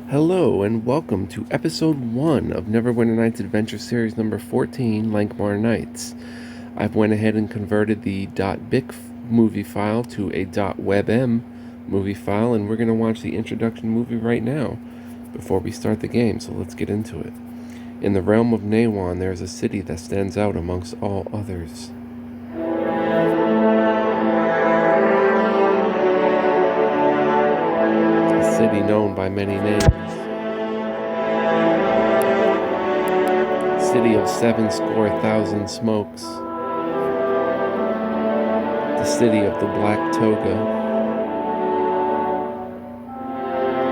Hello and welcome to episode 1 of Neverwinter Nights Adventure Series number 14, Lankhmar Nights. I've went ahead and converted the .bic movie file to a .webm movie file, and we're going to watch the introduction movie right now before we start the game, so let's get into it. In the realm of NWN, there is a city that stands out amongst all others. A city known by many names. City of 70,000 smokes. The city of the Black Toga.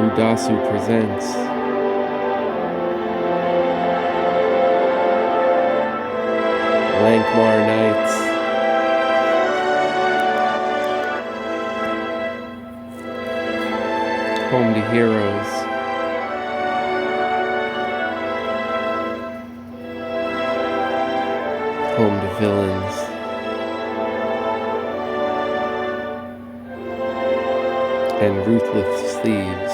Udasu presents Lankamar Nights. Home to heroes. Home to villains. And ruthless thieves.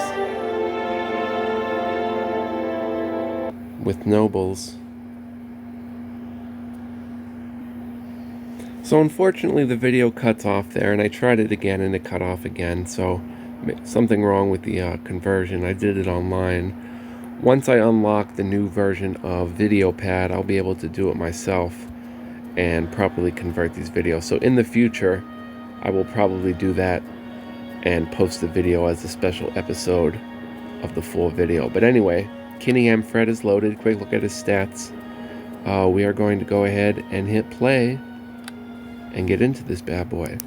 With nobles. So unfortunately the video cuts off there, and I tried it again and it cut off again, so something wrong with the conversion. I did it online. Once I unlock the new version of VideoPad, I'll be able to do it myself and properly convert these videos. So in the future, I will probably do that and post the video as a special episode of the full video. But anyway, Kinney M. Fred is loaded. Quick look at his stats. We are going to go ahead and hit play and get into this bad boy.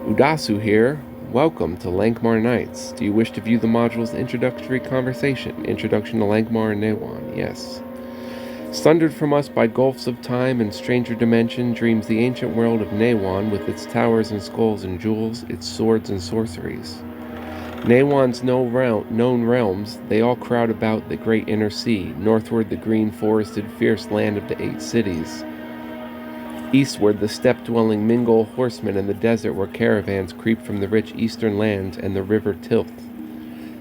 Udasu here. Welcome to Lankhmar Nights. Do you wish to view the module's introductory conversation? Introduction to Lankhmar and NWN. Yes. Sundered from us by gulfs of time and stranger dimension, dreams the ancient world of NWN with its towers and skulls and jewels, its swords and sorceries. NWN's known realms, they all crowd about the great inner sea, northward the green forested fierce land of the 8 cities. Eastward the steppe-dwelling Mingol horsemen in the desert where caravans creep from the rich eastern lands and the river Tilth.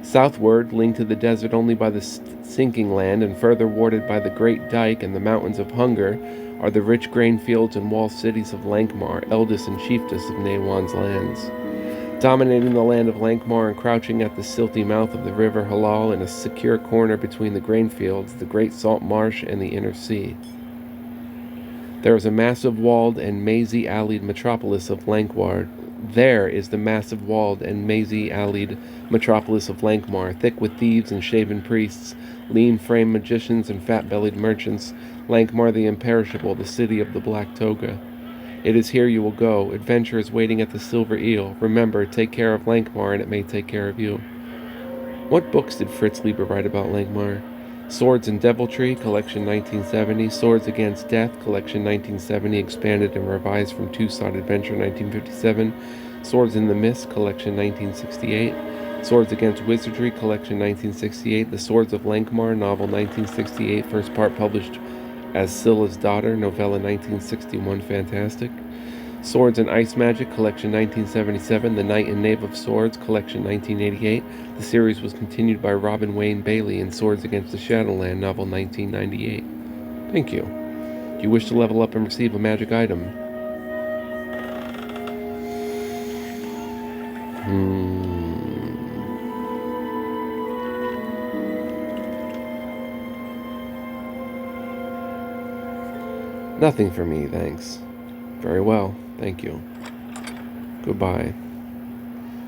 Southward, linked to the desert only by the sinking land and further warded by the Great Dike and the Mountains of Hunger, are the rich grain fields and walled cities of Lankhmar, eldest and chieftest of NWN's lands. Dominating the land of Lankhmar and crouching at the silty mouth of the river Halal in a secure corner between the grain fields, the great salt marsh, and the inner sea. There is a massive walled and mazy-alleyed metropolis of Lankhmar. There is the massive walled and mazy-alleyed metropolis of Lankhmar, thick with thieves and shaven priests, lean-framed magicians and fat-bellied merchants. Lankhmar the imperishable, the city of the Black Toga. It is here you will go. Adventure is waiting at the Silver Eel. Remember, take care of Lankhmar and it may take care of you. What books did Fritz Lieber write about Lankhmar? Swords and Deviltry, Collection 1970. Swords Against Death, Collection 1970, expanded and revised from Two-Sod Adventure 1957. Swords in the Mist, Collection 1968. Swords Against Wizardry, Collection 1968. The Swords of Lankhmar, Novel 1968, first part published as Scylla's Daughter, Novella 1961, fantastic. Swords and Ice Magic, Collection 1977, The Knight and Knave of Swords, Collection 1988. The series was continued by Robin Wayne Bailey in Swords Against the Shadowland, Novel 1998. Thank you. Do you wish to level up and receive a magic item? Nothing for me, thanks. Very well. Thank you. Goodbye.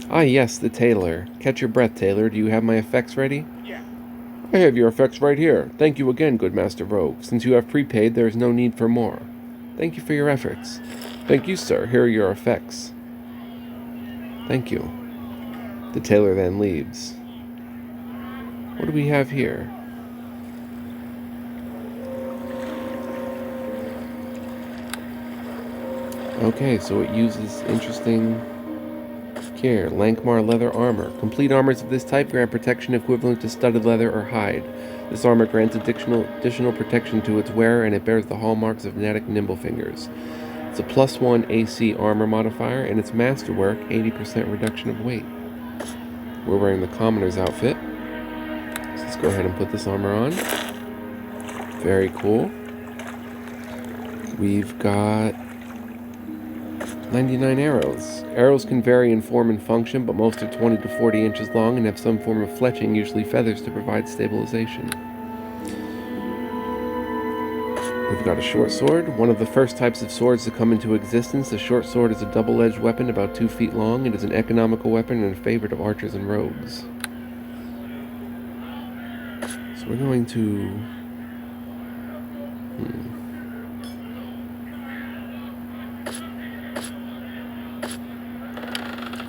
Ah, yes, the tailor. Catch your breath, tailor. Do you have my effects ready? Yeah. I have your effects right here. Thank you again, good Master Rogue. Since you have prepaid, there is no need for more. Thank you for your efforts. Thank you, sir. Here are your effects. Thank you. The tailor then leaves. What do we have here? Okay, so it uses interesting care. Lankhmar leather armor. Complete armors of this type grant protection equivalent to studded leather or hide. This armor grants additional protection to its wearer, and it bears the hallmarks of Natick Nimblefingers. It's a +1 AC armor modifier, and its masterwork, 80% reduction of weight. We're wearing the commoner's outfit. So let's go ahead and put this armor on. Very cool. We've got 99 arrows. Arrows can vary in form and function, but most are 20 to 40 inches long and have some form of fletching, usually feathers, to provide stabilization. We've got a short sword, one of the first types of swords to come into existence. The short sword is a double-edged weapon about 2 feet long. It is an economical weapon and a favorite of archers and rogues. So we're going to...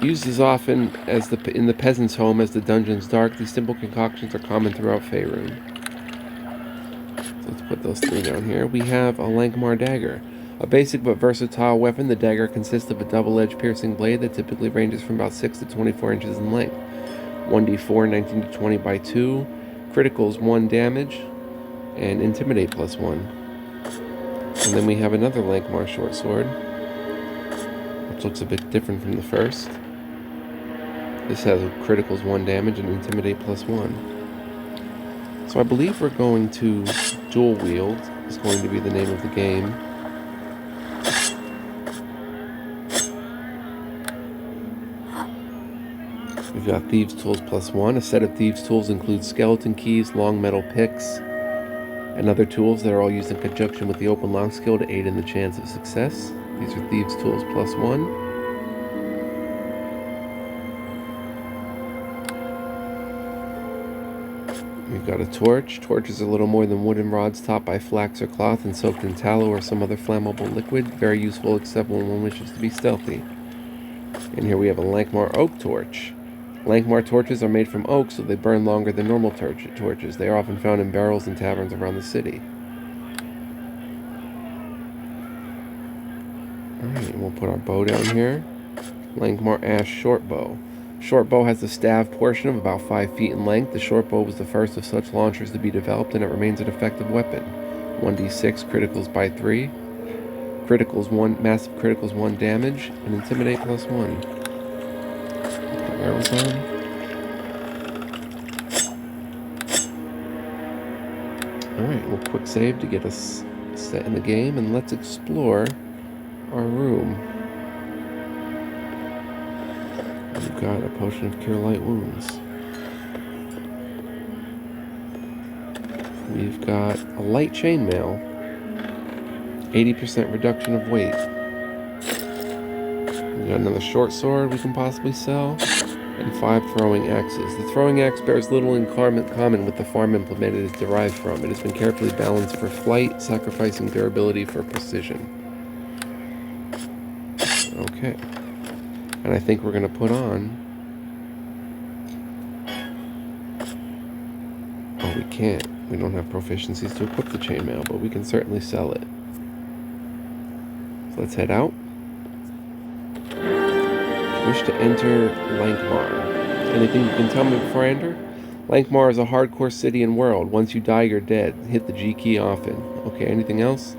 Used as often as in the peasant's home as the dungeon's dark, these simple concoctions are common throughout Faerun. Let's put those 3 down here. We have a Lankamar Dagger. A basic but versatile weapon, the dagger consists of a double-edged piercing blade that typically ranges from about 6 to 24 inches in length. 1d4, 19 to 20 by 2. Criticals 1 damage. And Intimidate +1. And then we have another Lankamar short sword, which looks a bit different from the first. This has Criticals 1 damage and Intimidate +1. So I believe we're going to dual wield, is going to be the name of the game. We've got Thieves' Tools +1. A set of Thieves' Tools includes skeleton keys, long metal picks, and other tools that are all used in conjunction with the open lock skill to aid in the chance of success. These are Thieves' Tools +1. We've got a torch. Torches are little more than wooden rods topped by flax or cloth and soaked in tallow or some other flammable liquid. Very useful except when one wishes to be stealthy. And here we have a Lankhmar oak torch. Lankhmar torches are made from oak, so they burn longer than normal torches. They are often found in barrels and taverns around the city. Alright, we'll put our bow down here. Lankhmar ash short bow. Short bow has a staff portion of about 5 feet in length. The short bow was the first of such launchers to be developed, and it remains an effective weapon. 1d6 criticals by 3. Criticals 1, massive criticals 1 damage, and Intimidate +1. Put the arrows on. Alright, we'll quick save to get us set in the game, and let's explore our room. We've got a potion of Cure Light Wounds. We've got a light chainmail. 80% reduction of weight. We've got another short sword we can possibly sell. And 5 throwing axes. The throwing axe bears little in common with the farm implement it is derived from. It has been carefully balanced for flight, sacrificing durability for precision. Okay. And I think we're going to put on... Oh, we can't. We don't have proficiencies to equip the chainmail, but we can certainly sell it. So let's head out. Wish to enter Lankhmar. Anything you can tell me before I enter? Lankhmar is a hardcore city and world. Once you die, you're dead. Hit the G key often. Okay, anything else?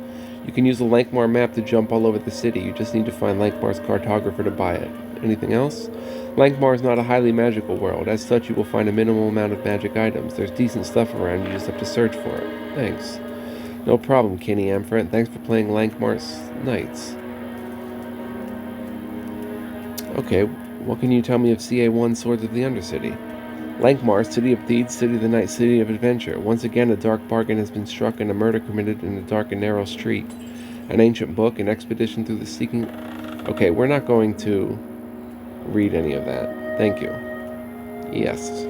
You can use the Lankhmar map to jump all over the city. You just need to find Lankhmar's cartographer to buy it. Anything else? Lankhmar is not a highly magical world. As such, you will find a minimal amount of magic items. There's decent stuff around. You just have to search for it. Thanks. No problem, Kenny Amfret. Thanks for playing Lankhmar's Knights. Okay, what can you tell me of CA1 Swords of the Undercity? Lankhmar, City of Thieves, City of the Night, City of Adventure. Once again, a dark bargain has been struck and a murder committed in a dark and narrow street. An ancient book, an expedition through the seeking... Okay, we're not going to read any of that. Thank you. Yes.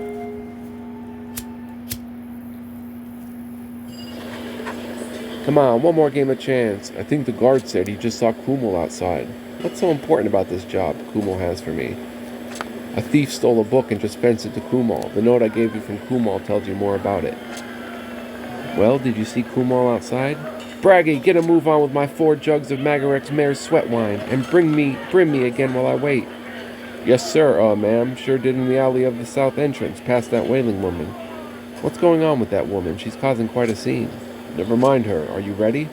Come on, one more game of chance. I think the guard said he just saw Kumal outside. What's so important about this job Kumal has for me? A thief stole a book and just fenced it to Kumal. The note I gave you from Kumal tells you more about it. Well, did you see Kumal outside? Braggy, get a move on with my 4 jugs of Magarek's mare's sweat wine, and bring me again while I wait. Yes, sir, ma'am. Sure did in the alley of the south entrance, past that wailing woman. What's going on with that woman? She's causing quite a scene. Never mind her. Are you ready?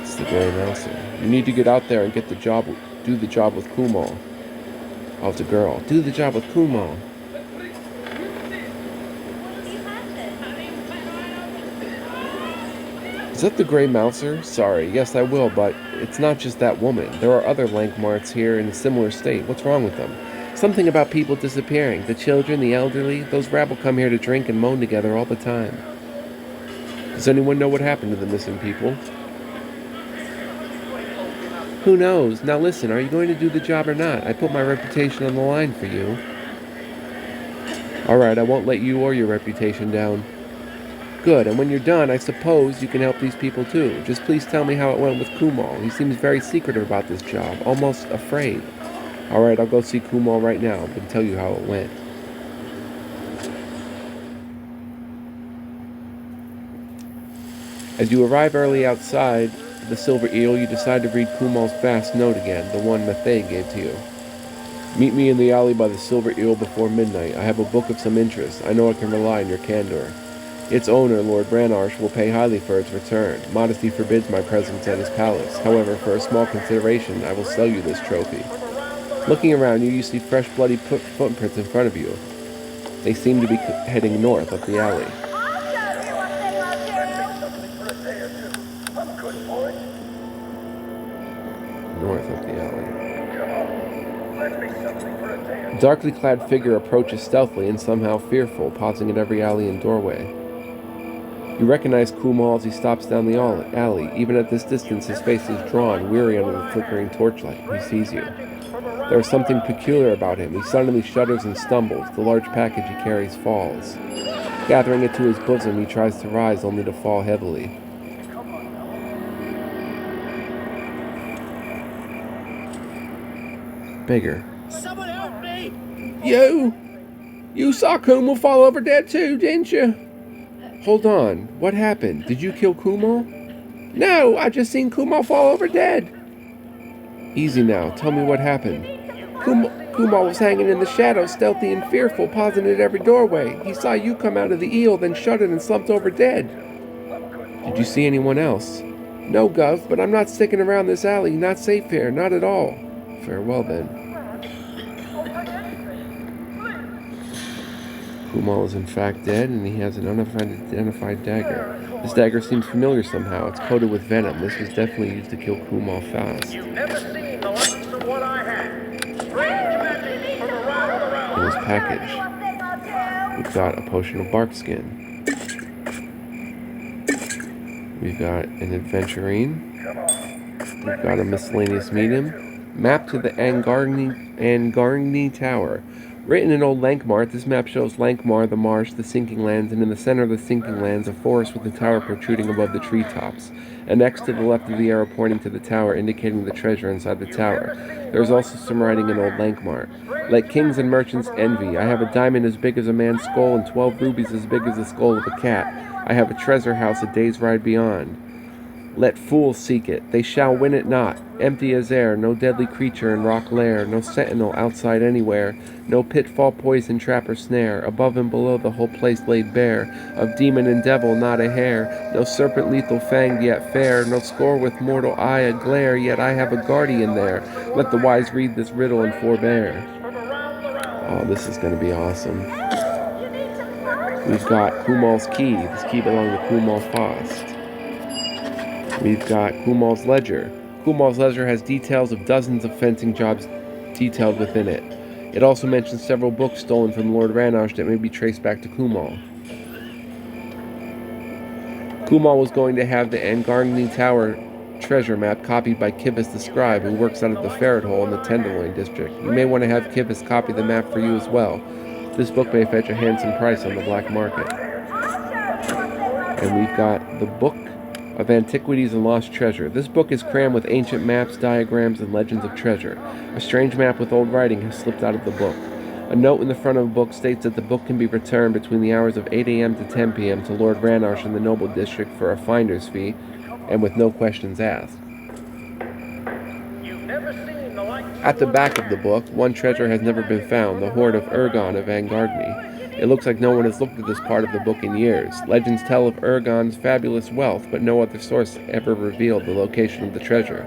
It's the Grey Mouser. You need to get out there and do the job with Kumal. Oh, it's a girl. Do the job with Kumal. Is that the Grey Mouser? Sorry, yes I will, but it's not just that woman. There are other Lankhmars here in a similar state. What's wrong with them? Something about people disappearing. The children, the elderly, those rabble come here to drink and moan together all the time. Does anyone know what happened to the missing people? Who knows? Now listen, are you going to do the job or not? I put my reputation on the line for you. Alright, I won't let you or your reputation down. Good, and when you're done, I suppose you can help these people too. Just please tell me how it went with Kumal. He seems very secretive about this job, almost afraid. Alright, I'll go see Kumal right now and tell you how it went. As you arrive early outside the Silver Eel, you decide to read Kumal's fast note again, the one Mathey gave to you. Meet me in the alley by the Silver Eel before midnight. I have a book of some interest. I know I can rely on your candor. Its owner, Lord Branarsh, will pay highly for its return. Modesty forbids my presence at his palace. However, for a small consideration, I will sell you this trophy. Looking around you, you see fresh, bloody footprints in front of you. They seem to be heading north up the alley. North up the alley. A darkly clad figure approaches stealthily and somehow fearful, pausing at every alley and doorway. You recognize Kumal as he stops down the alley. Even at this distance, his face is drawn, weary under the flickering torchlight. He sees you. There is something peculiar about him. He suddenly shudders and stumbles. The large package he carries falls. Gathering it to his bosom, he tries to rise, only to fall heavily. Beggar. Someone help me! You saw Kumal fall over dead too, didn't you? Hold on. What happened? Did you kill Kumal? No, I just seen Kumal fall over dead. Easy now. Tell me what happened. Kumal was hanging in the shadows, stealthy and fearful, pausing at every doorway. He saw you come out of the eel, then shuddered and slumped over dead. Did you see anyone else? No, Gov, but I'm not sticking around this alley. Not safe here. Not at all. Farewell, then. Kumal is in fact dead, and he has an unidentified dagger. This dagger seems familiar somehow. It's coated with venom. This was definitely used to kill Kumal fast. You've never seen the likes of what I have. In his package, we've got a potion of bark skin. We've got an adventurine. We've got a miscellaneous medium. Map to the Angarni Tower. Written in Old Lankhmar, this map shows Lankhmar, the marsh, the sinking lands, and in the center of the sinking lands, a forest with the tower protruding above the treetops. And next to the left of the arrow pointing to the tower, indicating the treasure inside the tower. There is also some writing in Old Lankhmar. Let kings and merchants envy. I have a diamond as big as a man's skull and 12 rubies as big as the skull of a cat. I have a treasure house a day's ride beyond. Let fools seek it. They shall win it not. Empty as air, no deadly creature in rock lair, no sentinel outside anywhere, no pitfall, poison, trap, or snare. Above and below the whole place laid bare, of demon and devil not a hair, no serpent lethal fanged yet fair, no score with mortal eye a glare, yet I have a guardian there. Let the wise read this riddle and forbear. Oh, this is going to be awesome. We've got Kumal's key. This key belonged to Kumal Faust. We've got Kumal's ledger. Kumal's ledger has details of dozens of fencing jobs detailed within it. It also mentions several books stolen from Lord Branarsh that may be traced back to Kumal. Kumal was going to have the Angarni Tower treasure map copied by Kivas the scribe, who works out of the ferret hole in the Tenderloin district. You may want to have Kivas copy the map for you as well. This book may fetch a handsome price on the black market. And we've got the Book of Antiquities and Lost Treasure. This book is crammed with ancient maps, diagrams, and legends of treasure. A strange map with old writing has slipped out of the book. A note in the front of the book states that the book can be returned between the hours of 8 a.m. to 10 p.m. to Lord Branarsh in the Noble District for a finder's fee, and with no questions asked. At the back of the book, one treasure has never been found, the hoard of Ergon of Angarni. It looks like no one has looked at this part of the book in years. Legends tell of Urgon's fabulous wealth, but no other source ever revealed the location of the treasure.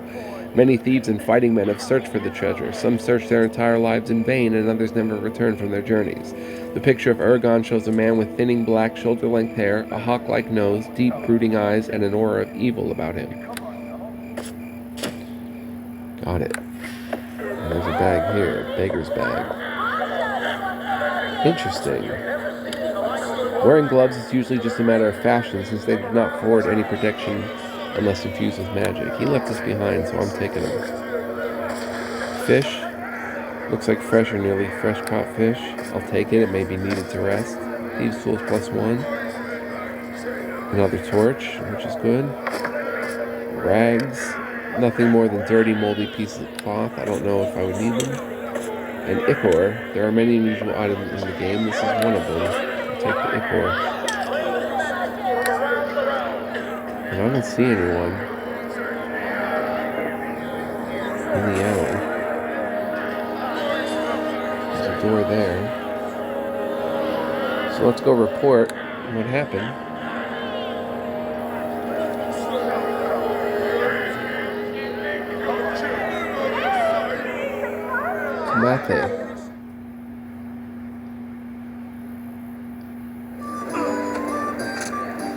Many thieves and fighting men have searched for the treasure. Some searched their entire lives in vain, and others never returned from their journeys. The picture of Urgon shows a man with thinning black shoulder-length hair, a hawk-like nose, deep brooding eyes, and an aura of evil about him. Got it. And there's a bag here, a beggar's bag. Interesting. Wearing gloves is usually just a matter of fashion, since they do not afford any protection unless infused with magic. He left us behind, so I'm taking him. Fish. Looks like fresh or nearly fresh caught fish. I'll take it. It may be needed to rest. Thieves' tools +1. Another torch, which is good. Rags. Nothing more than dirty, moldy pieces of cloth. I don't know if I would need them. And ichor. There are many unusual items in the game. This is one of them. I'll take the ichor. And I don't see anyone in the alley. There's a door there. So let's go report what happened. Mate.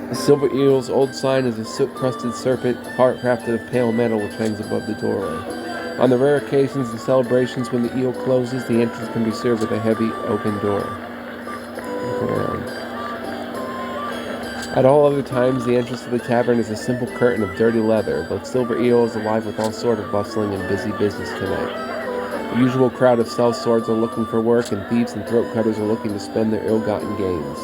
The Silver Eel's old sign is a soot-crusted serpent, heart crafted of pale metal, which hangs above the doorway. On the rare occasions and celebrations when the eel closes, the entrance can be served with a heavy oaken door. Look around. At all other times, the entrance to the tavern is a simple curtain of dirty leather, but Silver Eel is alive with all sort of bustling and busy business tonight. The usual crowd of sellswords are looking for work, and thieves and throat cutters are looking to spend their ill-gotten gains.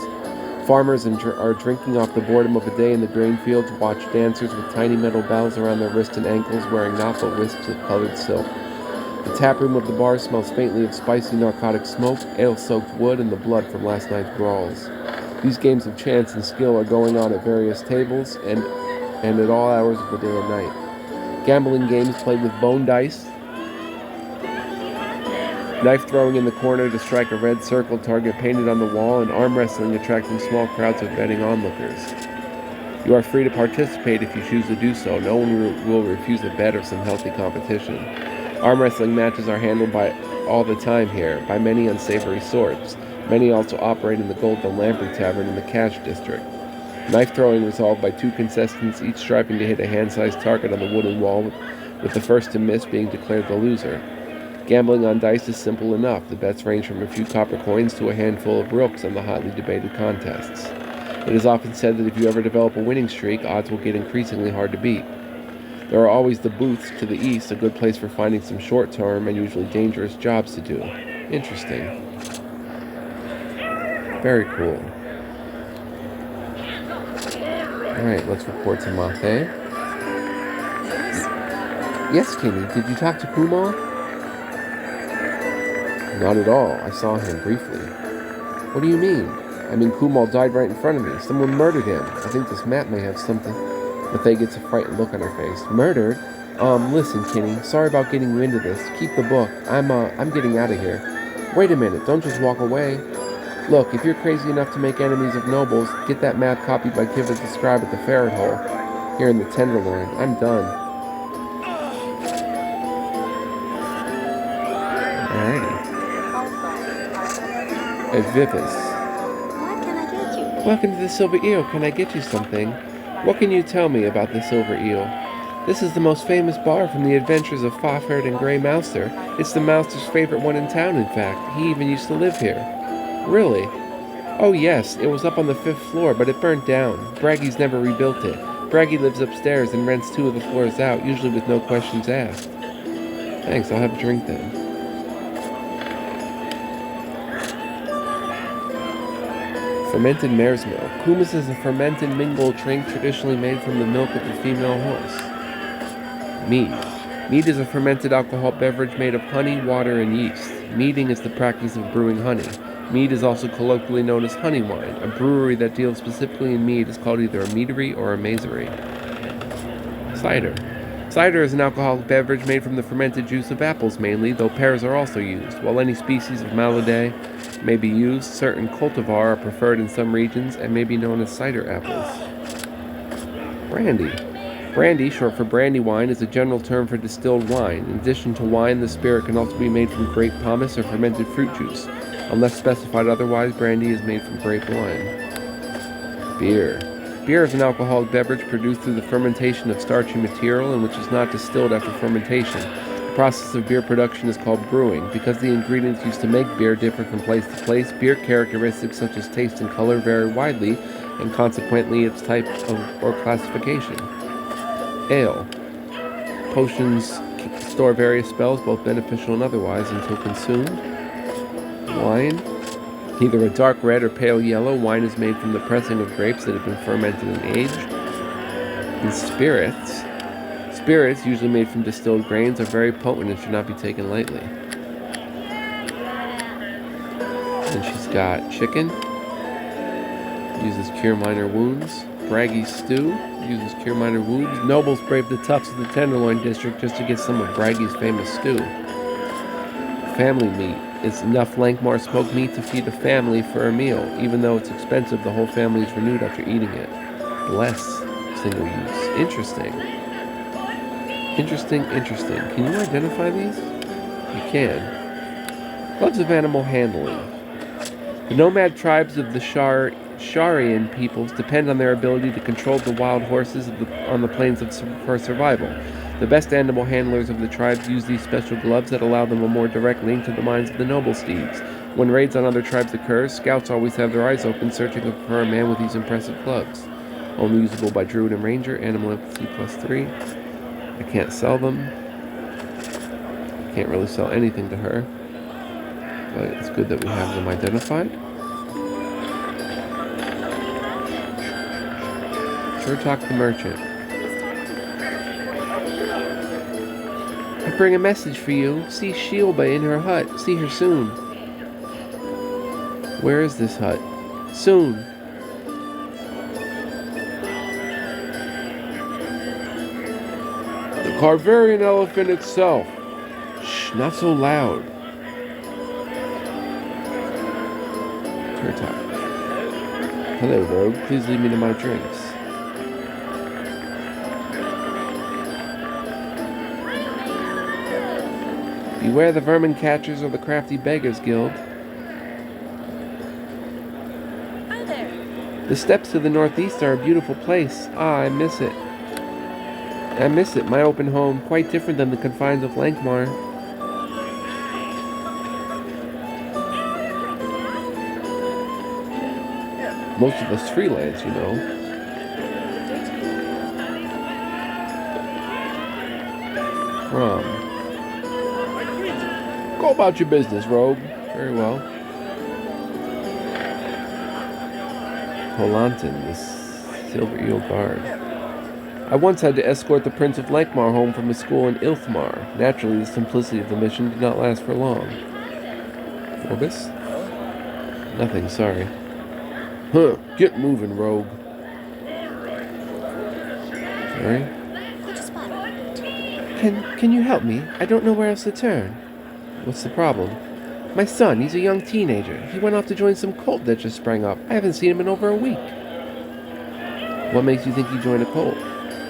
Farmers are drinking off the boredom of a day in the grain fields, watch dancers with tiny metal bells around their wrists and ankles wearing naught but wisps of colored silk. The taproom of the bar smells faintly of spicy narcotic smoke, ale-soaked wood, and the blood from last night's brawls. These games of chance and skill are going on at various tables and at all hours of the day and night. Gambling games played with bone dice, knife throwing in the corner to strike a red circle target painted on the wall, and arm wrestling attracting small crowds of betting onlookers. You are free to participate if you choose to do so. No one will refuse a bet or some healthy competition. Arm wrestling matches are handled all the time here by many unsavory sorts. Many also operate in the Golden Lamprey Tavern in the Cash District. Knife throwing resolved by 2 contestants, each striving to hit a hand-sized target on the wooden wall, with the first to miss being declared the loser. Gambling on dice is simple enough. The bets range from a few copper coins to a handful of rooks on the hotly debated contests. It is often said that if you ever develop a winning streak, odds will get increasingly hard to beat. There are always the booths to the east, a good place for finding some short-term and usually dangerous jobs to do. Interesting. Very cool. Alright, let's report to Mate. Yes, Kenny, did you talk to Kumal? Not at all. I saw him briefly. What do you mean? I mean, Kumal died right in front of me. Someone murdered him. I think this map may have something. Mathé gets a frightened look on her face. Murdered? Listen, Kenny. Sorry about getting you into this. Keep the book. I'm getting out of here. Wait a minute. Don't just walk away. Look, if you're crazy enough to make enemies of nobles, get that map copied by Kivas the Scribe at the Ferret Hole. Here in the Tenderloin. I'm done. Alrighty. Vivis. What can I get you? Welcome to the Silver Eel. Can I get you something? What can you tell me about the Silver Eel? This is the most famous bar from the adventures of Fafherd and Grey Mouser. It's the Mouser's favorite one in town, in fact. He even used to live here. Really? Oh yes, it was up on the 5th floor, but it burnt down. Braggy's never rebuilt it. Braggy lives upstairs and rents 2 of the floors out, usually with no questions asked. Thanks, I'll have a drink then. Fermented mare's milk. Kumis is a fermented mingled drink traditionally made from the milk of the female horse. Mead. Mead is a fermented alcohol beverage made of honey, water, and yeast. Meading is the practice of brewing honey. Mead is also colloquially known as honey wine. A brewery that deals specifically in mead is called either a meadery or a mazery. Cider. Cider is an alcoholic beverage made from the fermented juice of apples mainly, though pears are also used. While any species of Malodea may be used, certain cultivar are preferred in some regions and may be known as cider apples. Brandy. Brandy, short for brandy wine, is a general term for distilled wine. In addition to wine, the spirit can also be made from grape pomace or fermented fruit juice. Unless specified otherwise, brandy is made from grape wine. Beer. Beer is an alcoholic beverage produced through the fermentation of starchy material and which is not distilled after fermentation. The process of beer production is called brewing. Because the ingredients used to make beer differ from place to place, beer characteristics such as taste and color vary widely, and consequently its type or classification. Ale. Potions store various spells, both beneficial and otherwise, until consumed. Wine. Either a dark red or pale yellow, wine is made from the pressing of grapes that have been fermented and aged. And spirits. Spirits, usually made from distilled grains, are very potent and should not be taken lightly. Then she's got chicken. Uses cure minor wounds. Braggy's stew. Uses cure minor wounds. Nobles brave the toughs of the Tenderloin district just to get some of Braggy's famous stew. Family meat. It's enough Lankhmar smoked meat to feed a family for a meal. Even though it's expensive, the whole family is renewed after eating it. Less single use. Interesting. Interesting. Can you identify these? You can. Gloves of animal handling. The nomad tribes of the Sharian peoples depend on their ability to control the wild horses on the plains for survival. The best animal handlers of the tribes use these special gloves that allow them a more direct link to the minds of the noble steeds. When raids on other tribes occur, scouts always have their eyes open, searching for a man with these impressive gloves. Only usable by Druid and Ranger, animal empathy +3. I can't sell them. Can't really sell anything to her. But it's good that we have them identified. Sure, talk to the merchant. I bring a message for you. See Shilba in her hut. See her soon. Where is this hut? Soon. The Carvarian elephant itself. Shh, not so loud. Her talk. Hello, rogue. Please lead me to my drinks. Beware the vermin catchers or the crafty beggars guild. Hi there. The steppes to the northeast are a beautiful place. Ah, I miss it. I miss it, my open home, quite different than the confines of Lankhmar. Most of us freelance, you know. Go about your business, rogue. Very well. Polanton, the Silver Eel guard. I once had to escort the Prince of Lankhmar home from his school in Ilthmar. Naturally, the simplicity of the mission did not last for long. Orbis? Nothing, sorry. Huh, get moving, rogue. Sorry? Can you help me? I don't know where else to turn. What's the problem? My son, he's a young teenager. He went off to join some cult that just sprang up. I haven't seen him in over a week. What makes you think he joined a cult?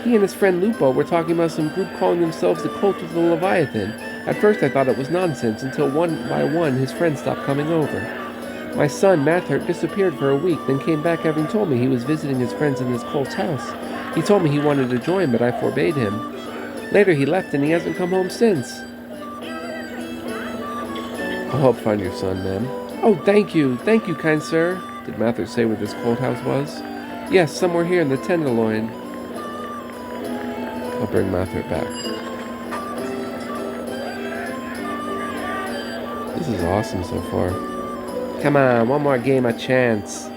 He and his friend Lupo were talking about some group calling themselves the Cult of the Leviathan. At first I thought it was nonsense, until one by one his friends stopped coming over. My son, Mathert, disappeared for a week, then came back having told me he was visiting his friends in this cult's house. He told me he wanted to join, but I forbade him. Later he left and he hasn't come home since. I'll help find your son, ma'am. Oh, thank you, kind sir. Did Mathert say where this cult house was? Yes, somewhere here in the Tenderloin. I'll bring Mathert back. This is awesome so far. Come on, one more game of chance.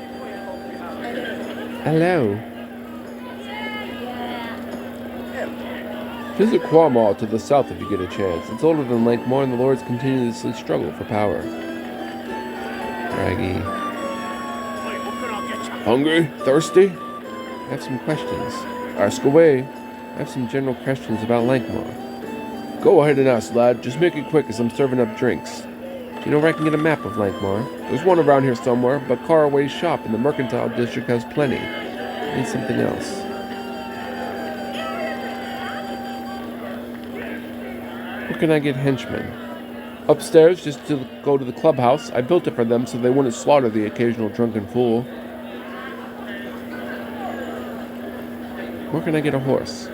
Hello. Visit Quamall to the south if you get a chance. It's older than Lankhmar and the lords continuously struggle for power. Braggy. Hungry? Thirsty? I have some questions. Ask away. I have some general questions about Lankhmar. Go ahead and ask, lad. Just make it quick as I'm serving up drinks. Do you know where I can get a map of Lankhmar? There's one around here somewhere, but Caraway's shop in the Mercantile District has plenty. I need something else. Where can I get henchmen? Upstairs, just to go to the clubhouse. I built it for them so they wouldn't slaughter the occasional drunken fool. Where can I get a horse?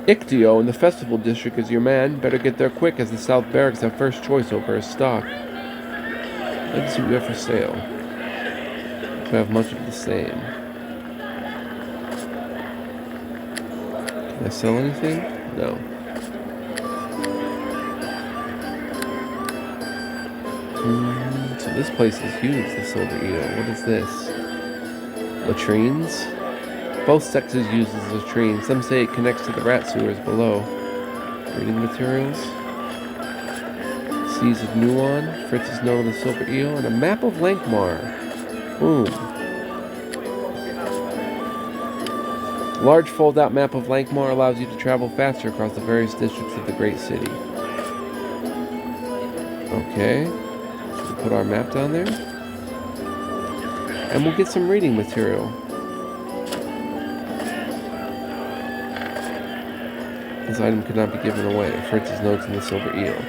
Ictio in the Festival District is your man. Better get there quick as the South Barracks have first choice over his stock. Let's see what we have for sale. We have much of the same. Can I sell anything? No. So this place is huge, the Silver Eel. What is this? Latrines? Both sexes use this latrine. Some say it connects to the rat sewers below. Reading materials. Seas of Nuon. Fritz's note of the Silver Eel. And a map of Lankhmar. Boom. Large fold-out map of Lankhmar allows you to travel faster across the various districts of the great city. Okay. Put our map down there. And we'll get some reading material. This item could not be given away. Fritz's notes in the Silver Eel.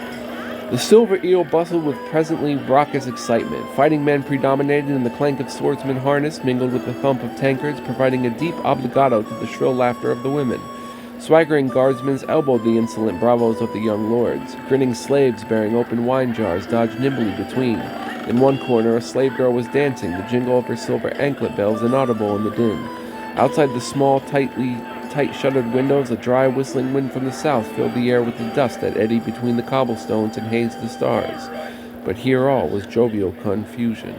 The Silver Eel bustled with presently raucous excitement. Fighting men predominated, and the clank of swordsmen harness mingled with the thump of tankards, providing a deep obligato to the shrill laughter of the women. Swaggering guardsmen elbowed the insolent bravos of the young lords. Grinning slaves bearing open wine jars dodged nimbly between. In one corner, a slave girl was dancing, the jingle of her silver anklet bells inaudible in the din. Outside the small, tight-shuttered windows, a dry, whistling wind from the south filled the air with the dust that eddied between the cobblestones and hazed the stars. But here all was jovial confusion.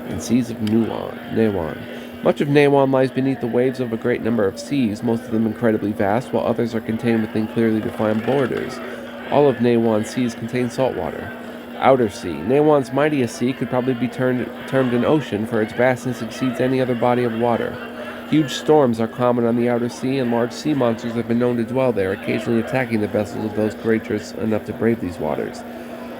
In seas of Nawan. Much of Nawan lies beneath the waves of a great number of seas, most of them incredibly vast, while others are contained within clearly defined borders. All of Nawan's seas contain salt water. Outer Sea. Nawan's mightiest sea could probably be termed an ocean, for its vastness exceeds any other body of water. Huge storms are common on the outer sea, and large sea monsters have been known to dwell there, occasionally attacking the vessels of those courageous enough to brave these waters.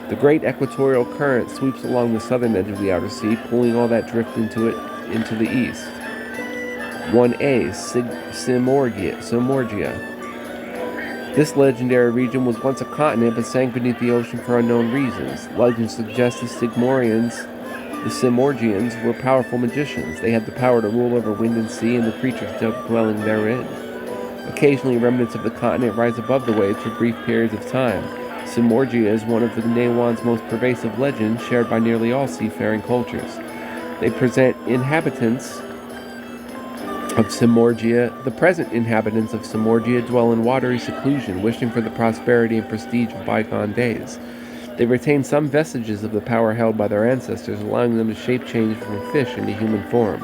The great equatorial current sweeps along the southern edge of the outer sea, pulling all that drift into the east. 1A, Simorgia. This legendary region was once a continent but sank beneath the ocean for unknown reasons. Legends suggest the Simorgians were powerful magicians. They had the power to rule over wind and sea and the creatures dwelling therein. Occasionally, remnants of the continent rise above the waves for brief periods of time. Simorgia is one of the Nawan's most pervasive legends, shared by nearly all seafaring cultures. They present inhabitants of Simorgia. The present inhabitants of Simorgia dwell in watery seclusion, wishing for the prosperity and prestige of bygone days. They retain some vestiges of the power held by their ancestors, allowing them to shape change from fish into human form.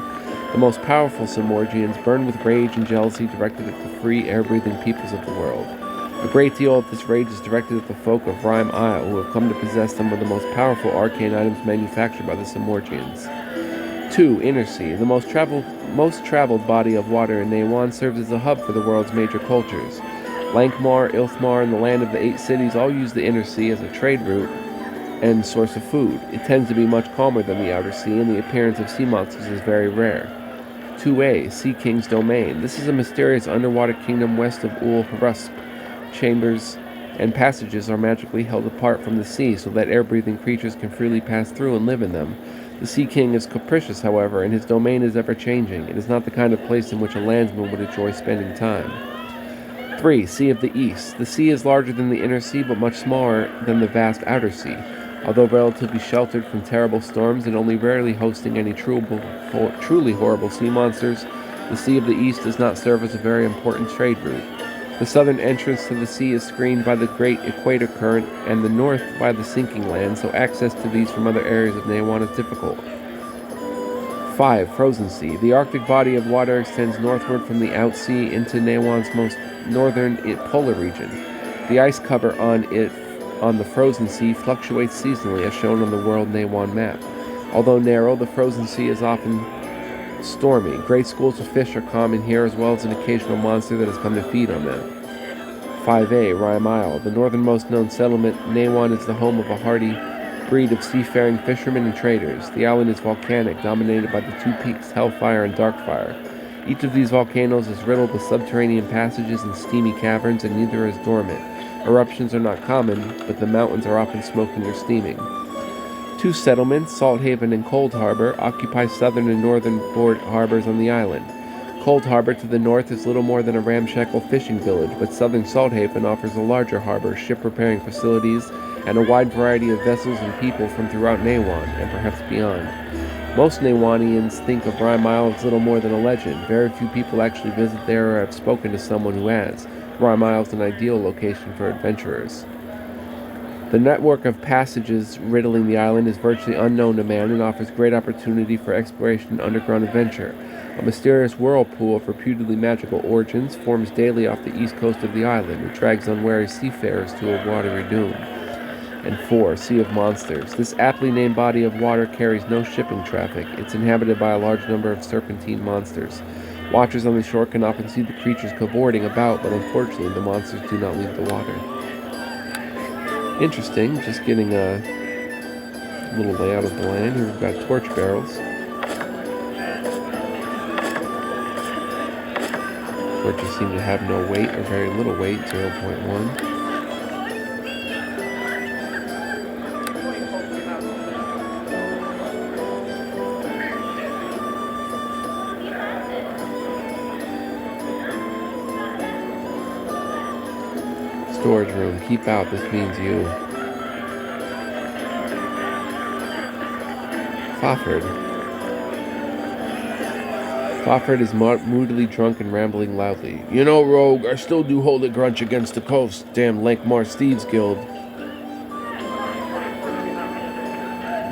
The most powerful Simorgians burn with rage and jealousy directed at the free, air-breathing peoples of the world. A great deal of this rage is directed at the folk of Rime Isle, who have come to possess some of the most powerful arcane items manufactured by the Simorgians. 2. Inner Sea. The most traveled body of water in Nawan serves as a hub for the world's major cultures. Lankhmar, Ilthmar, and the Land of the Eight Cities all use the Inner Sea as a trade route and source of food. It tends to be much calmer than the Outer Sea, and the appearance of sea monsters is very rare. 2A. Sea King's Domain. This is a mysterious underwater kingdom west of Ul Harusp. Chambers and passages are magically held apart from the sea so that air-breathing creatures can freely pass through and live in them. The Sea King is capricious, however, and his domain is ever-changing. It is not the kind of place in which a landsman would enjoy spending time. 3. Sea of the East. The sea is larger than the Inner Sea, but much smaller than the vast Outer Sea. Although relatively sheltered from terrible storms and only rarely hosting any truly horrible sea monsters, the Sea of the East does not serve as a very important trade route. The southern entrance to the sea is screened by the Great Equator Current and the north by the Sinking Land, so access to these from other areas of Nawan is difficult. 5. Frozen Sea. The Arctic body of water extends northward from the Outsea into Nawan's most northern polar region. The ice cover on the Frozen Sea fluctuates seasonally as shown on the World Nawan map. Although narrow, the Frozen Sea is often Stormy. Great schools of fish are common here, as well as an occasional monster that has come to feed on them. 5A, Rime Isle. The northernmost known settlement, NWN is the home of a hardy breed of seafaring fishermen and traders. The island is volcanic, dominated by the two peaks, Hellfire and Darkfire. Each of these volcanoes is riddled with subterranean passages and steamy caverns, and neither is dormant. Eruptions are not common, but the mountains are often smoking or steaming. Two settlements, Salt Haven and Cold Harbor, occupy southern and northern port harbors on the island. Cold Harbor to the north is little more than a ramshackle fishing village, but southern Salt Haven offers a larger harbor, ship repairing facilities, and a wide variety of vessels and people from throughout NWN, and perhaps beyond. Most NWNians think of Rime Isle as little more than a legend. Very few people actually visit there or have spoken to someone who has. Rime Isle is an ideal location for adventurers. The network of passages riddling the island is virtually unknown to man and offers great opportunity for exploration and underground adventure. A mysterious whirlpool of reputedly magical origins forms daily off the east coast of the island. It drags unwary seafarers to a watery doom. And 4. Sea of Monsters. This aptly named body of water carries no shipping traffic. It's inhabited by a large number of serpentine monsters. Watchers on the shore can often see the creatures cavorting about, but unfortunately the monsters do not leave the water. Interesting, just getting a little layout of the land. Here we've got torch barrels. Torches seem to have no weight, or very little weight, 0.1. Storage room. Keep out. This means you. Fafard. Fafard is moodily drunk and rambling loudly. You know, Rogue, I still do hold a grudge against the coast. Damn Lankamar Thieves Guild.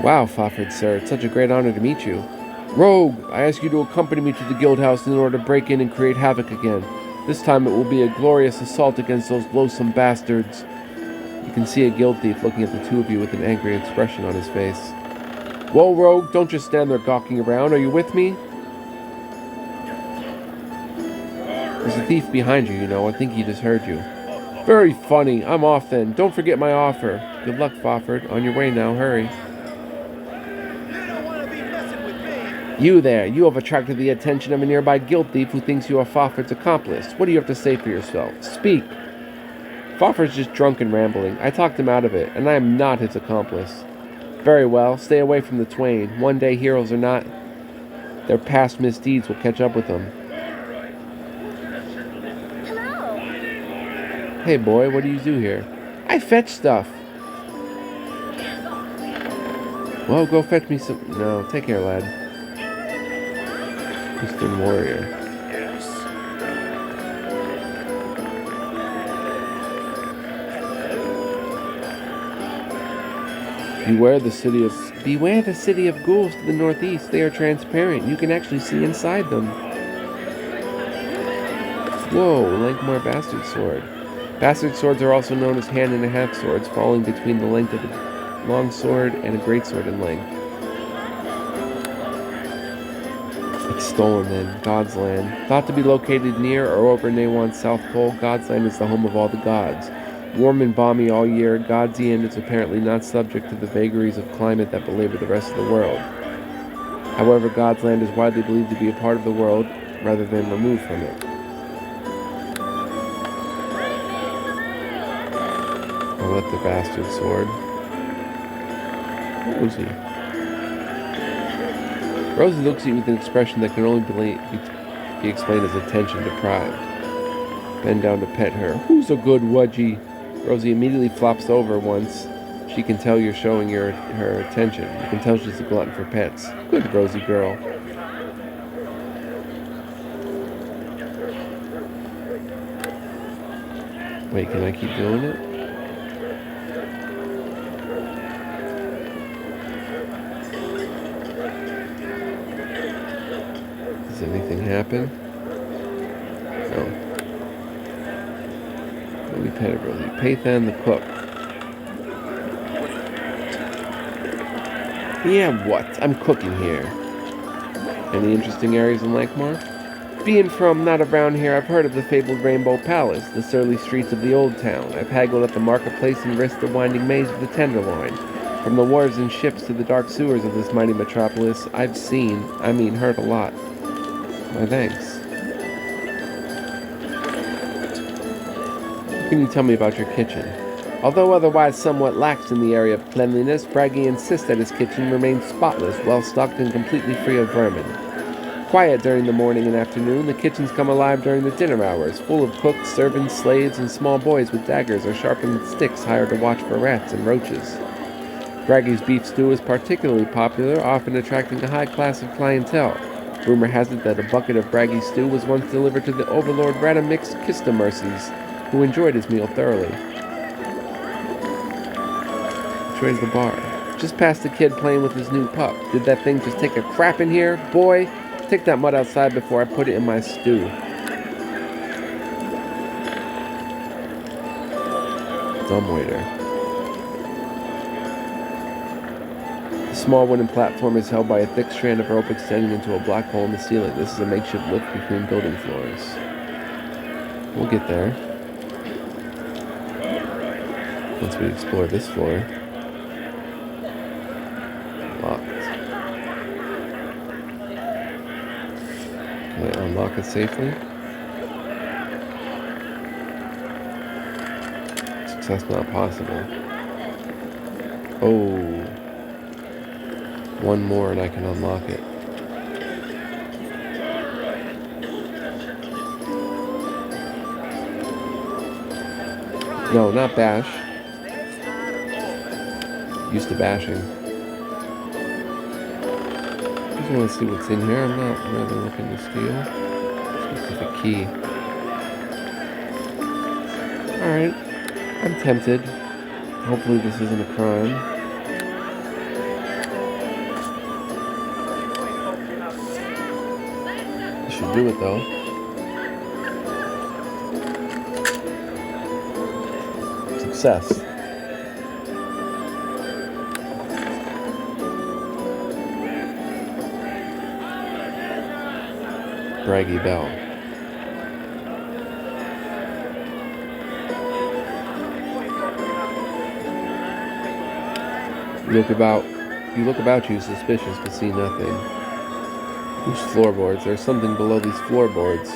Wow, Fafard, sir. It's such a great honor to meet you. Rogue, I ask you to accompany me to the guild house in order to break in and create havoc again. This time it will be a glorious assault against those loathsome bastards. You can see a guild thief looking at the two of you with an angry expression on his face. Whoa, Rogue, don't just stand there gawking around. Are you with me? There's a thief behind you, you know. I think he just heard you. Very funny. I'm off then. Don't forget my offer. Good luck, Fafard. On your way now. Hurry. You there, you have attracted the attention of a nearby guild thief who thinks you are Fafard's accomplice. What do you have to say for yourself? Speak. Fafard's just drunk and rambling. I talked him out of it, and I am not his accomplice. Very well, stay away from the twain. One day, heroes or not, their past misdeeds will catch up with them. Hello. Hey boy, what do you do here? I fetch stuff. Well, go fetch me some... No, take care, lad. Eastern Warrior. Yes. Beware the city of ghouls to the northeast. They are transparent. You can actually see inside them. Whoa, Lankhmar Bastard Sword. Bastard swords are also known as hand and a half swords, falling between the length of a long sword and a great sword in length. It's stolen then. God's Land. Thought to be located near or over NWN's South Pole, God's Land is the home of all the gods. Warm and balmy all year, God's End is apparently not subject to the vagaries of climate that belabor the rest of the world. However, God's Land is widely believed to be a part of the world rather than removed from it. I'll let the bastard sword. Rosie. Rosie looks at you with an expression that can only be explained as attention deprived. Bend down to pet her. Who's a good wudgie? Rosie immediately flops over once she can tell you're showing her attention. You can tell she's a glutton for pets. Good Rosie girl. Wait, can I keep doing it? Does anything happen? No. Let me pet it, Rosie. Pathan the cook. Yeah, what? I'm cooking here. Any interesting areas in Lankhmar? Being from not around here, I've heard of the fabled Rainbow Palace, the surly streets of the old town. I've haggled at the marketplace and risked the winding maze of the Tenderloin. From the wharves and ships to the dark sewers of this mighty metropolis, I've heard a lot. My thanks. What can you tell me about your kitchen? Although otherwise somewhat lax in the area of cleanliness, Braggy insists that his kitchen remains spotless, well-stocked, and completely free of vermin. Quiet during the morning and afternoon, the kitchens come alive during the dinner hours, full of cooks, servants, slaves, and small boys with daggers or sharpened sticks hired to watch for rats and roaches. Braggy's beef stew is particularly popular, often attracting a high class of clientele. Rumor has it that a bucket of Braggy's stew was once delivered to the overlord Radamix Kistamercies, who enjoyed his meal thoroughly. Which way's the bar? Just past the kid playing with his new pup. Did that thing just take a crap in here? Boy, take that mud outside before I put it in my stew. Dumbwaiter. The small wooden platform is held by a thick strand of rope extending into a black hole in the ceiling. This is a makeshift lift between building floors. We'll get there. Once we explore this floor. Locked. Can I unlock it safely? Success not possible. Oh. One more and I can unlock it. No, not bash. Used to bashing. Just want to see what's in here. I'm not really looking to steal. Specific key. Alright. I'm tempted. Hopefully this isn't a crime. This should do it though. Success. Braggy Bell. You look about you suspicious, but see nothing. These floorboards. There's something below these floorboards.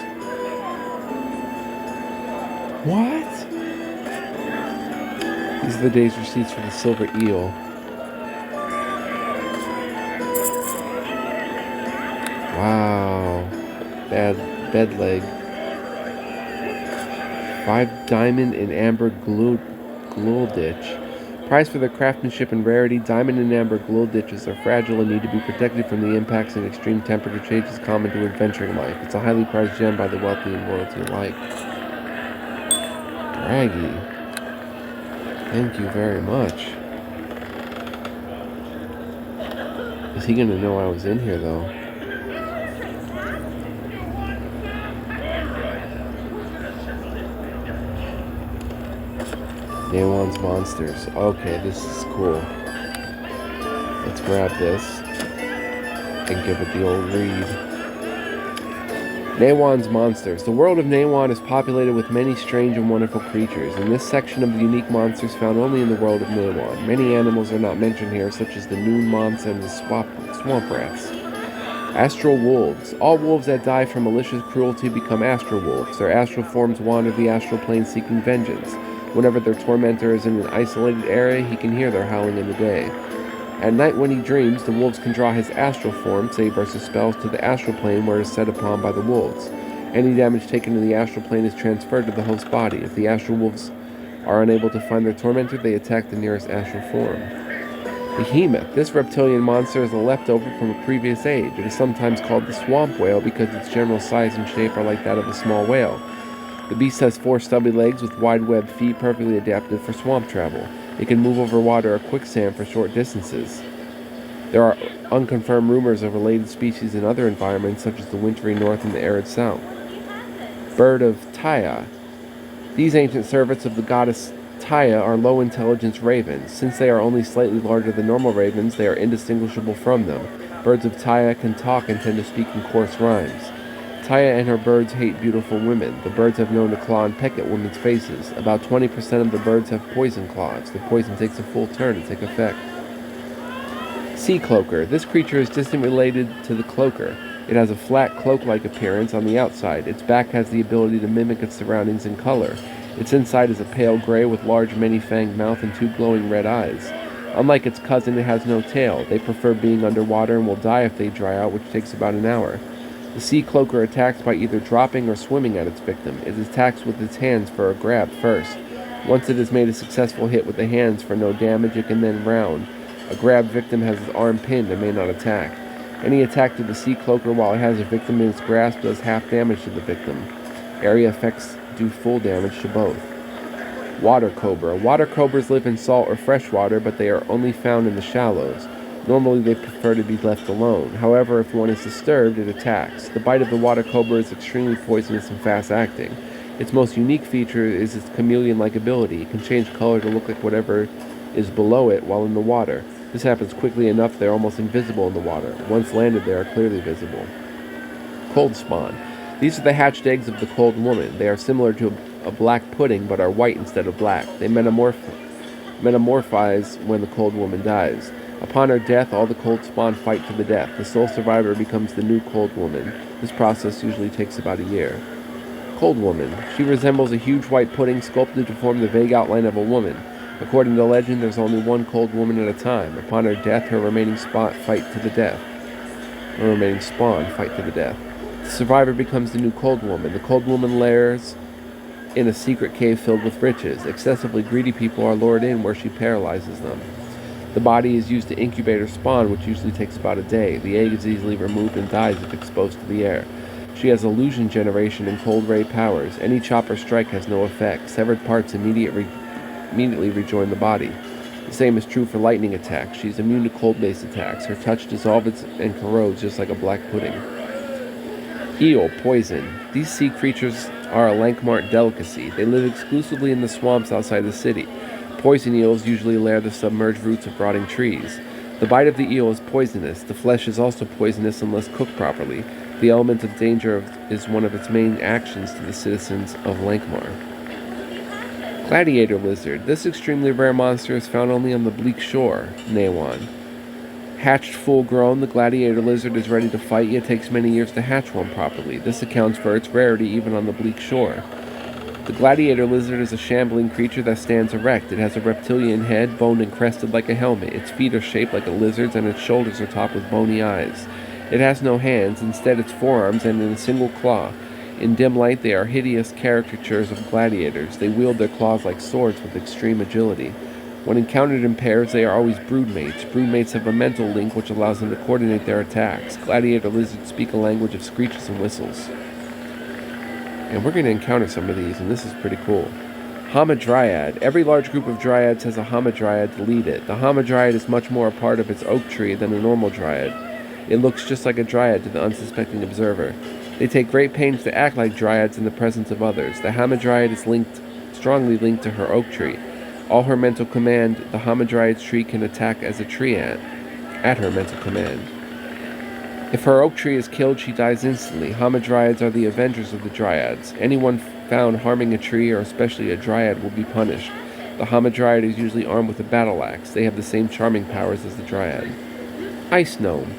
What? These are the day's receipts for the Silver Eel. Wow. Bad bed leg. 5 diamond and amber glow ditch. Prized for their craftsmanship and rarity, diamond and amber glow ditches are fragile and need to be protected from the impacts and extreme temperature changes common to adventuring life. It's a highly prized gem by the wealthy and royalty alike. Braggy. Thank you very much. Is he gonna know I was in here though? Nawan's Monsters. Okay, this is cool. Let's grab this and give it the old read. Nawan's Monsters. The world of Nawan is populated with many strange and wonderful creatures. In this section of the unique monsters found only in the world of Nawan. Many animals are not mentioned here, such as the Noon Monster and the Swamp Rats. Astral Wolves. All wolves that die from malicious cruelty become Astral Wolves. Their astral forms wander the astral plane seeking vengeance. Whenever their tormentor is in an isolated area, he can hear their howling in the day. At night when he dreams, the wolves can draw his astral form, say versus spells, to the astral plane where it is set upon by the wolves. Any damage taken to the astral plane is transferred to the host's body. If the astral wolves are unable to find their tormentor, they attack the nearest astral form. Behemoth. This reptilian monster is a leftover from a previous age. It is sometimes called the swamp whale because its general size and shape are like that of a small whale. The beast has 4 stubby legs with wide-webbed feet perfectly adapted for swamp travel. It can move over water or quicksand for short distances. There are unconfirmed rumors of related species in other environments, such as the wintry north and the arid south. Bird of Taya. These ancient servants of the goddess Taya are low-intelligence ravens. Since they are only slightly larger than normal ravens, they are indistinguishable from them. Birds of Taya can talk and tend to speak in coarse rhymes. Taya and her birds hate beautiful women. The birds have known to claw and peck at women's faces. About 20% of the birds have poison claws. The poison takes a full turn to take effect. Sea Cloaker. This creature is distantly related to the cloaker. It has a flat cloak-like appearance on the outside. Its back has the ability to mimic its surroundings in color. Its inside is a pale gray with large many-fanged mouth and 2 glowing red eyes. Unlike its cousin, it has no tail. They prefer being underwater and will die if they dry out, which takes about an hour. The sea cloaker attacks by either dropping or swimming at its victim. It attacks with its hands for a grab first. Once it has made a successful hit with the hands for no damage, it can then round. A grabbed victim has its arm pinned and may not attack. Any attack to the sea cloaker while it has a victim in its grasp does half damage to the victim. Area effects do full damage to both. Water Cobra. Water cobras live in salt or fresh water, but they are only found in the shallows. Normally they prefer to be left alone. However, if one is disturbed, it attacks. The bite of the water cobra is extremely poisonous and fast-acting. Its most unique feature is its chameleon-like ability. It can change color to look like whatever is below it while in the water. This happens quickly enough they're almost invisible in the water. Once landed, they are clearly visible. Cold Spawn. These are the hatched eggs of the Cold Woman. They are similar to a black pudding, but are white instead of black. They metamorphize when the Cold Woman dies. Upon her death, all the Cold Spawn fight to the death. The sole survivor becomes the new Cold Woman. This process usually takes about a year. Cold Woman. She resembles a huge white pudding sculpted to form the vague outline of a woman. According to legend, there's only one Cold Woman at a time. Upon her death, her remaining spawn fight to the death. The survivor becomes the new Cold Woman. The Cold Woman lairs in a secret cave filled with riches. Excessively greedy people are lured in where she paralyzes them. The body is used to incubate her spawn, which usually takes about a day. The egg is easily removed and dies if exposed to the air. She has illusion generation and cold ray powers. Any chop or strike has no effect. Severed parts immediately rejoin the body. The same is true for lightning attacks. She is immune to cold-based attacks. Her touch dissolves and corrodes just like a black pudding. Eel Poison. These sea creatures are a Lankhmar delicacy. They live exclusively in the swamps outside the city. Poison eels usually lair the submerged roots of rotting trees. The bite of the eel is poisonous. The flesh is also poisonous unless cooked properly. The element of danger is one of its main actions to the citizens of Lankhmar. Gladiator Lizard. This extremely rare monster is found only on the bleak shore, NWN. Hatched full grown, the Gladiator Lizard is ready to fight, yet takes many years to hatch one properly. This accounts for its rarity even on the bleak shore. The Gladiator Lizard is a shambling creature that stands erect. It has a reptilian head, boned and crested like a helmet. Its feet are shaped like a lizard's, and its shoulders are topped with bony eyes. It has no hands, instead its forearms end in a single claw. In dim light, they are hideous caricatures of gladiators. They wield their claws like swords with extreme agility. When encountered in pairs, they are always broodmates. Broodmates have a mental link which allows them to coordinate their attacks. Gladiator lizards speak a language of screeches and whistles. And we're going to encounter some of these, and this is pretty cool. Hamadryad. Every large group of dryads has a hamadryad to lead it. The hamadryad is much more a part of its oak tree than a normal dryad. It looks just like a dryad to the unsuspecting observer. They take great pains to act like dryads in the presence of others. The hamadryad is strongly linked to her oak tree. All her mental command, the hamadryad's tree can attack as a tree at her mental command. If her oak tree is killed, she dies instantly. Hamadryads are the avengers of the dryads. Anyone found harming a tree, or especially a dryad, will be punished. The hamadryad is usually armed with a battle axe. They have the same charming powers as the dryad. Ice Gnome.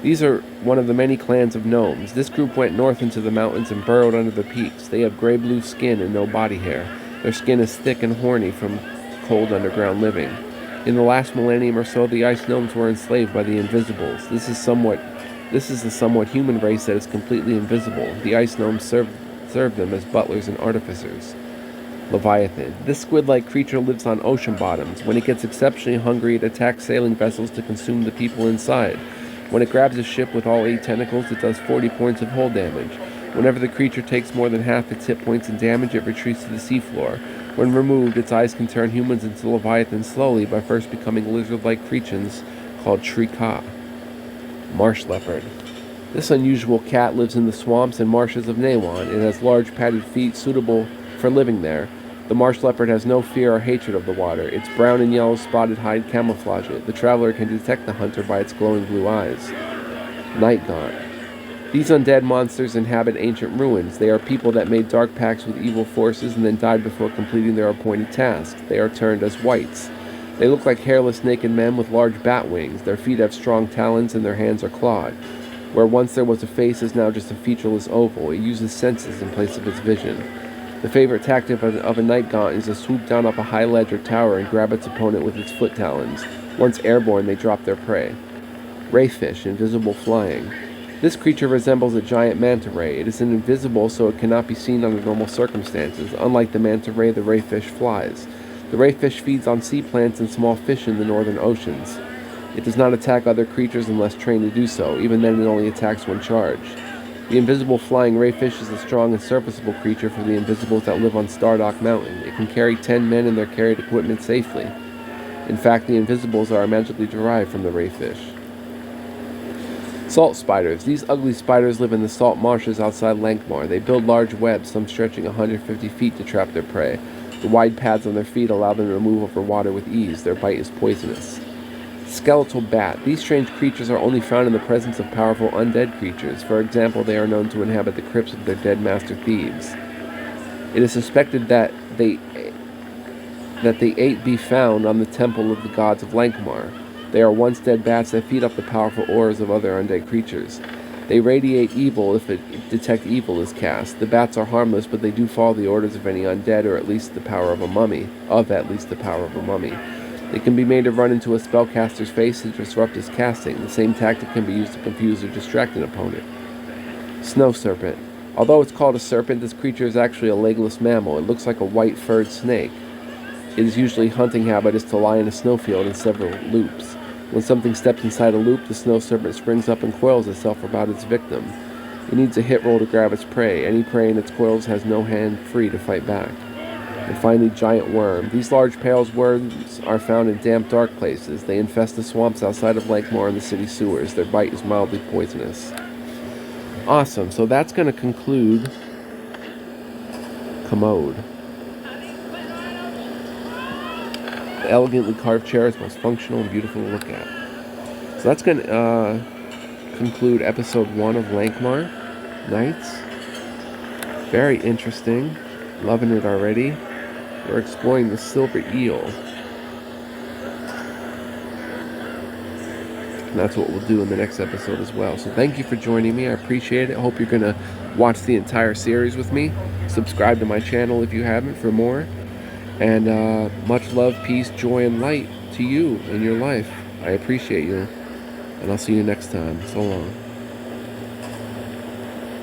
These are one of the many clans of gnomes. This group went north into the mountains and burrowed under the peaks. They have gray-blue skin and no body hair. Their skin is thick and horny from cold underground living. In the last millennium or so, the ice gnomes were enslaved by the Invisibles. This is the somewhat human race that is completely invisible. The ice gnomes serve them as butlers and artificers. Leviathan. This squid-like creature lives on ocean bottoms. When it gets exceptionally hungry, it attacks sailing vessels to consume the people inside. When it grabs a ship with all 8 tentacles, it does 40 points of hull damage. Whenever the creature takes more than half its hit points in damage, it retreats to the seafloor. When removed, its eyes can turn humans into leviathans slowly by first becoming lizard-like creatures called Trika. Marsh Leopard. This unusual cat lives in the swamps and marshes of NWN. It has large padded feet suitable for living there. The marsh leopard has no fear or hatred of the water. Its brown and yellow spotted hide camouflage it. The traveler can detect the hunter by its glowing blue eyes. Night Gaunt. These undead monsters inhabit ancient ruins. They are people that made dark pacts with evil forces and then died before completing their appointed task. They are turned as wights. They look like hairless naked men with large bat wings. Their feet have strong talons and their hands are clawed. Where once there was a face is now just a featureless oval. It uses senses in place of its vision. The favorite tactic of a night gaunt is to swoop down up a high ledge or tower and grab its opponent with its foot talons. Once airborne, they drop their prey. Rayfish, invisible flying. This creature resembles a giant manta ray. It is invisible, so it cannot be seen under normal circumstances. Unlike the manta ray, the rayfish flies. The rayfish feeds on sea plants and small fish in the northern oceans. It does not attack other creatures unless trained to do so. Even then, it only attacks when charged. The invisible flying rayfish is a strong and serviceable creature for the invisibles that live on Stardock Mountain. It can carry 10 men and their carried equipment safely. In fact, the invisibles are magically derived from the rayfish. Salt spiders. These ugly spiders live in the salt marshes outside Lankhmar. They build large webs, some stretching 150 feet to trap their prey. The wide pads on their feet allow them to move over water with ease. Their bite is poisonous. Skeletal bat. These strange creatures are only found in the presence of powerful undead creatures. For example, they are known to inhabit the crypts of their dead master thieves. It is suspected that the eight be found on the temple of the gods of Lankhmar. They are once dead bats that feed off the powerful auras of other undead creatures. They radiate evil if detect evil is cast. The bats are harmless, but they do follow the orders of any undead, or at least the power of a mummy. They can be made to run into a spellcaster's face and disrupt his casting. The same tactic can be used to confuse or distract an opponent. Snow serpent. Although it's called a serpent, this creature is actually a legless mammal. It looks like a white furred snake. Its usually hunting habit is to lie in a snowfield in several loops. When something steps inside a loop, the snow serpent springs up and coils itself about its victim. It needs a hit roll to grab its prey. Any prey in its coils has no hand free to fight back. And finally, giant worm. These large pale worms are found in damp, dark places. They infest the swamps outside of Lankhmar and the city sewers. Their bite is mildly poisonous. Awesome. So that's going to conclude Commode. The elegantly carved chair is most functional and beautiful to look at. So that's going to conclude episode 1 of Lankhmar Nights. Very interesting. Loving it already. We're exploring the Silver Eel. And that's what we'll do in the next episode as well. So thank you for joining me. I appreciate it. I hope you're going to watch the entire series with me. Subscribe to my channel if you haven't for more. And much love, peace, joy, and light to you in your life. I appreciate you. And I'll see you next time. So long.